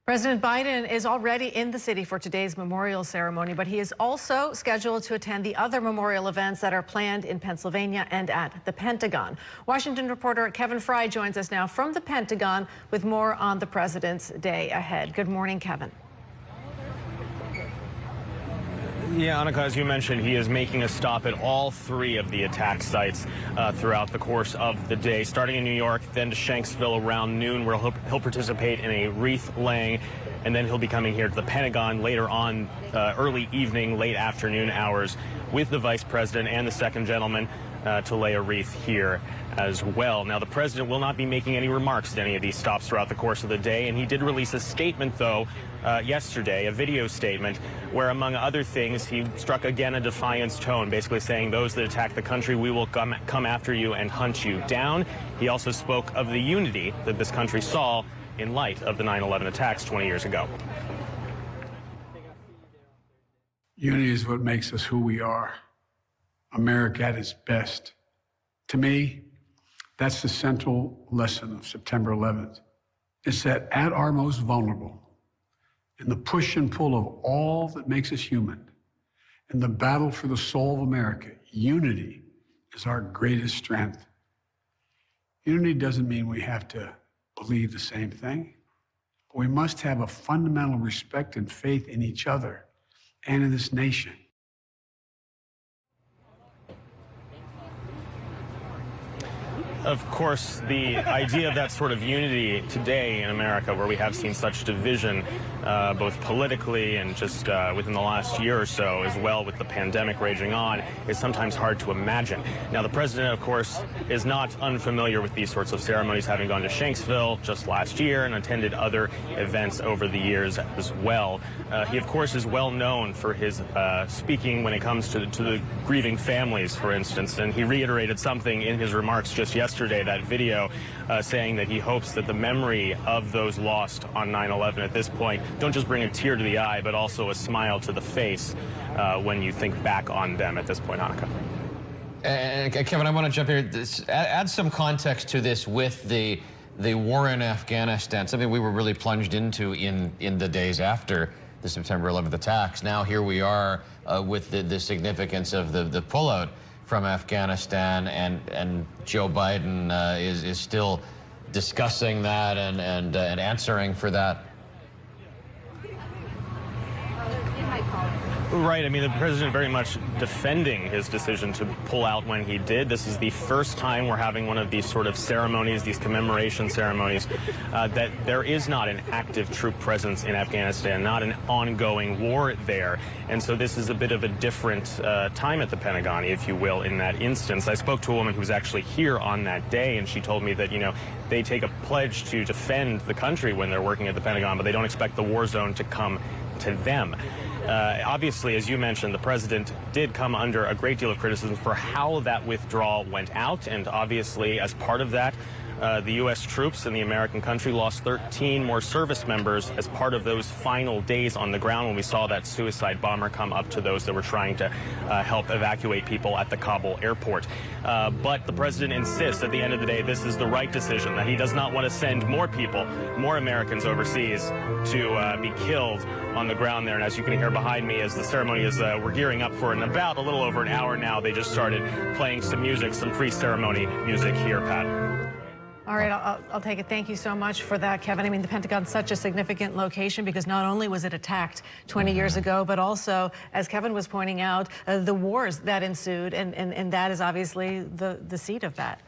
President Biden is already in the city for today's memorial ceremony, but he is also scheduled to attend the other memorial events that are planned in Pennsylvania and at the Pentagon. Washington reporter Kevin Frey joins us now from the Pentagon with more on the president's day ahead. Good morning, Kevin. Yeah, Annika, as you mentioned, he is making a stop at all three of the attack sites throughout the course of the day, starting in New York, then to Shanksville around noon, where he'll participate in a wreath laying, and then he'll be coming here to the Pentagon later on early evening, late afternoon hours with the vice president and the second gentleman to lay a wreath here as well. Now, the president will not be making any remarks at any of these stops throughout the course of the day, and he did release a statement, though, yesterday, a video statement, where, among other things, he struck again a defiance tone, basically saying, those that attack the country, we will come after you and hunt you down. He also spoke of the unity that this country saw in light of the 9/11 attacks 20 years ago. Unity is what makes us who we are. America at its best. To me, that's the central lesson of September 11th. It's that at our most vulnerable, in the push and pull of all that makes us human, in the battle for the soul of America, unity is our greatest strength. Unity doesn't mean we have to believe the same thing. We must have a fundamental respect and faith in each other and in this nation. Of course, the idea of that sort of unity today in America, where we have seen such division, both politically and just within the last year or so, as well with the pandemic raging on, is sometimes hard to imagine. Now, the president, of course, is not unfamiliar with these sorts of ceremonies, having gone to Shanksville just last year and attended other events over the years as well. He, of course, is well known for his speaking when it comes to the grieving families, for instance, and he reiterated something in his remarks just yesterday, that video, saying that he hopes that the memory of those lost on 9/11 at this point don't just bring a tear to the eye, but also a smile to the face when you think back on them at this point, Annika. Kevin, I want to jump here. Add some context to this with the war in Afghanistan, something we were really plunged into in the days after the September 11th attacks. Now here we are with the significance of the pullout from Afghanistan, and Joe Biden is still discussing that and answering for that. Right. I mean, the president very much defending his decision to pull out when he did. This is the first time we're having one of these sort of ceremonies, these commemoration ceremonies, that there is not an active troop presence in Afghanistan, not an ongoing war there. And so this is a bit of a different time at the Pentagon, if you will, in that instance. I spoke to a woman who was actually here on that day, and she told me that, you know, they take a pledge to defend the country when they're working at the Pentagon, but they don't expect the war zone to come to them. Obviously, as you mentioned, the president did come under a great deal of criticism for how that withdrawal went out. And obviously, as part of that, the U.S. troops in the American country lost 13 more service members as part of those final days on the ground when we saw that suicide bomber come up to those that were trying to help evacuate people at the Kabul airport. But the president insists at the end of the day this is the right decision, that he does not want to send more people, more Americans overseas to be killed on the ground there. And as you can hear behind me, as the ceremony is we're gearing up for in about a little over an hour now, they just started playing some music, some pre-ceremony music here, Pat. All right, I'll take it. Thank you so much for that, Kevin. I mean, the Pentagon's such a significant location because not only was it attacked 20 years ago, but also, as Kevin was pointing out, the wars that ensued, and that is obviously the seat of that.